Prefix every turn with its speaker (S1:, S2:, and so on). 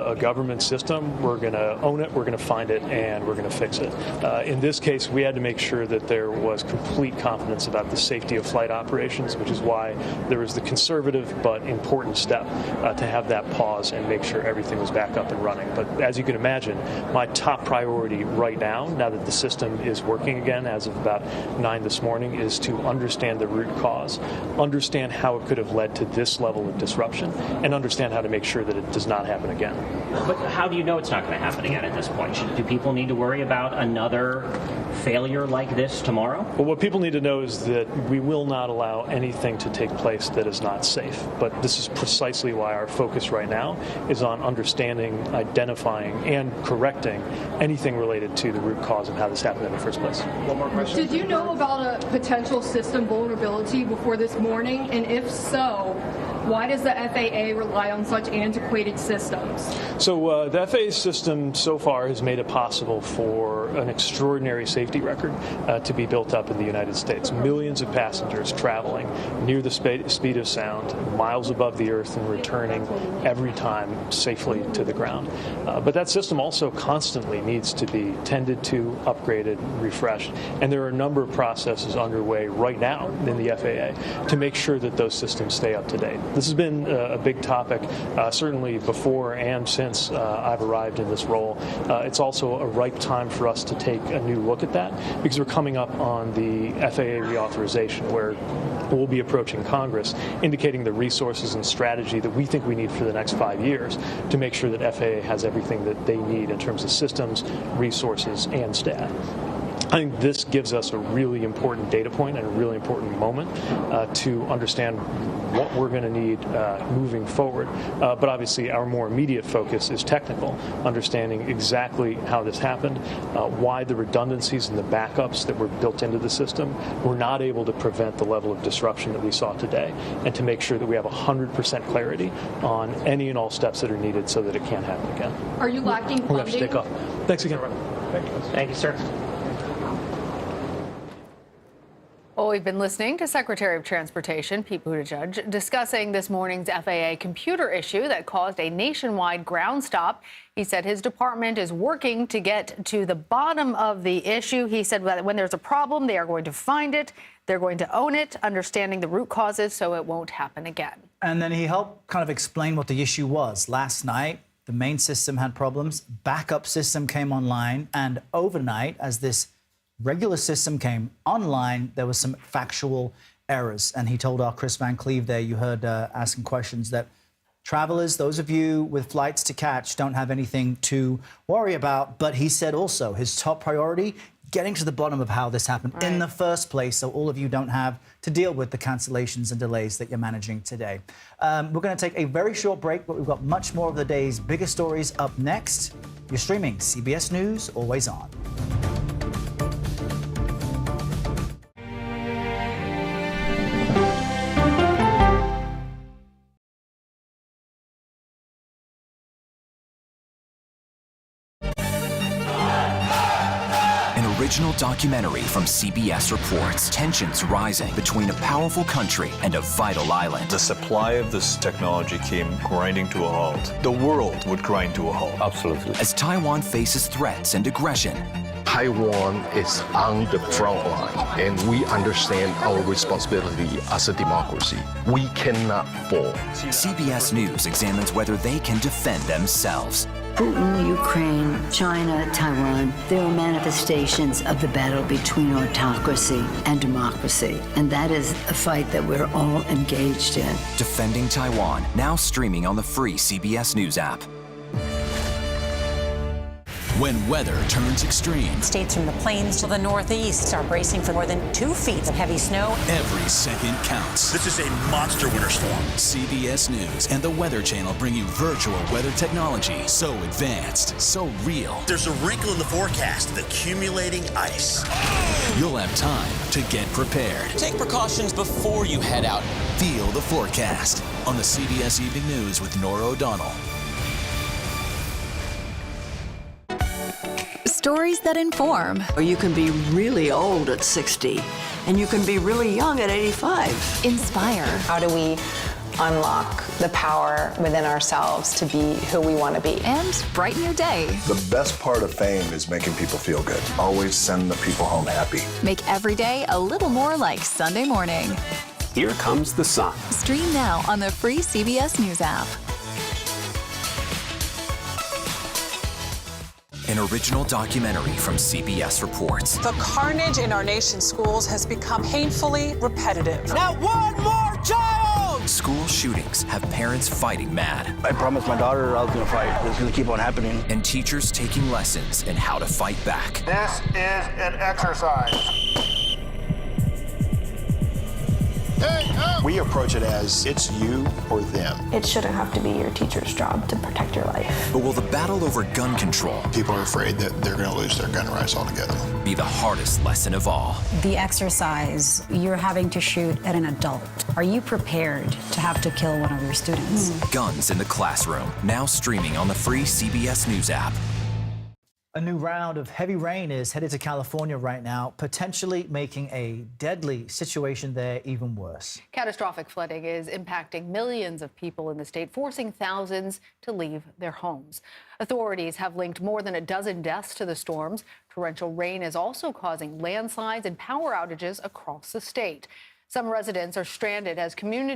S1: A government system, we're going to own it, we're going to find it, and we're going to fix it. In this case, we had to make sure that there was complete confidence about the safety of flight operations, which is why there was the conservative but important step to have that pause and make sure everything was back up and running. But as you can imagine, my top priority right now that the system is working again as of about 9 this morning, is to understand the root cause, understand how it could have led to this level of disruption, and understand how to make sure that it does not happen again.
S2: But how do you know it's not going to happen again at this point? Do people need to worry about another failure like this tomorrow?
S1: Well, what people need to know is that we will not allow anything to take place that is not safe. But this is precisely why our focus right now is on understanding, identifying, and correcting anything related to the root cause of how this happened in the first place.
S3: One more question. Did you know about a potential system vulnerability before this morning? And if so, why does the FAA rely on such antiquated systems?
S1: So the FAA system so far has made it possible for an extraordinary safety record to be built up in the United States. Millions of passengers traveling near the speed of sound, miles above the earth, and returning every time safely to the ground. But that system also constantly needs to be tended to, upgraded, refreshed. And there are a number of processes underway right now in the FAA to make sure that those systems stay up to date. This has been a big topic, certainly before and since I've arrived in this role. It's also a ripe time for us to take a new look at that, because we're coming up on the FAA reauthorization, where we'll be approaching Congress, indicating the resources and strategy that we think we need for the next 5 years to make sure that FAA has everything that they need in terms of systems, resources, and staff. I think this gives us a really important data point and a really important moment to understand what we're going to need moving forward. But obviously, our more immediate focus is technical, understanding exactly how this happened, why the redundancies and the backups that were built into the system were not able to prevent the level of disruption that we saw today, and to make sure that we have 100% clarity on any and all steps that are needed so that it can't happen again.
S3: Are you lacking funding?
S1: We're going to have to take off. Thanks again.
S2: Thank you, sir.
S4: Well, we've been listening to Secretary of Transportation Pete Buttigieg discussing this morning's FAA computer issue that caused a nationwide ground stop. He said his department is working to get to the bottom of the issue. He said that when there's a problem, they are going to find it. They're going to own it, understanding the root causes so it won't happen again.
S5: And then he helped kind of explain what the issue was. Last night, the main system had problems. Backup system came online. And overnight, as this regular system came online, there was some factual errors. And he told our Chris Van Cleve there, you heard asking questions, that travelers, those of you with flights to catch, don't have anything to worry about. But he said also his top priority, getting to the bottom of how this happened in the first place, so all of you don't have to deal with the cancellations and delays that you're managing today. We're going to take a very short break, but we've got much more of the day's biggest stories up next. You're streaming CBS News, always on.
S6: Original documentary from CBS reports tensions rising between a powerful country and a vital island.
S7: The supply of this technology came grinding to a halt. The world would grind to a halt.
S8: Absolutely.
S6: As Taiwan faces threats and aggression.
S8: Taiwan is on the front line, and we understand our responsibility as a democracy. We cannot fall.
S6: CBS News examines whether they can defend themselves.
S9: Putin, Ukraine, China, Taiwan, there are manifestations of the battle between autocracy and democracy. And that is a fight that we're all engaged in.
S6: Defending Taiwan, now streaming on the free CBS News app.
S10: When weather turns extreme.
S11: States from the plains to the northeast are bracing for more than 2 feet of heavy snow.
S10: Every second counts.
S12: This is a monster winter storm.
S10: CBS News and the Weather Channel bring you virtual weather technology so advanced, so real.
S12: There's a wrinkle in the forecast, the accumulating ice.
S10: You'll have time to get prepared.
S13: Take precautions before you head out.
S10: Feel the forecast on the CBS Evening News with Nora O'Donnell.
S14: Stories that inform.
S15: Or you can be really old at 60, and you can be really young at 85.
S14: Inspire.
S11: How do we
S16: unlock the power within ourselves to be who we want to be.
S14: And brighten your day.
S17: The best part of fame is making people feel good. Always send the people home happy.
S14: Make every day a little more like Sunday morning.
S18: Here comes the sun.
S14: Stream now on the free CBS News app.
S6: An original documentary from CBS reports.
S19: The carnage in our nation's schools has become painfully repetitive.
S13: Not one more child!
S6: School shootings have parents fighting mad.
S20: I promised my daughter I was going to fight. It's going to keep on happening.
S6: And teachers taking lessons in how to fight back.
S21: This is an exercise.
S22: We approach it as it's you or them.
S23: It shouldn't have to be your teacher's job to protect your life.
S6: But will the battle over gun control,
S22: people are afraid that they're going to lose their gun rights altogether,
S6: be the hardest lesson of all?
S24: The exercise, you're having to shoot at an adult. Are you prepared to have to kill one of your students?
S6: Guns in the Classroom, now streaming on the free CBS News app.
S5: A new round of heavy rain is headed to California right now, potentially making a deadly situation there even worse.
S4: Catastrophic flooding is impacting millions of people in the state, forcing thousands to leave their homes. Authorities have linked more than a dozen deaths to the storms. Torrential rain is also causing landslides and power outages across the state. Some residents are stranded as communities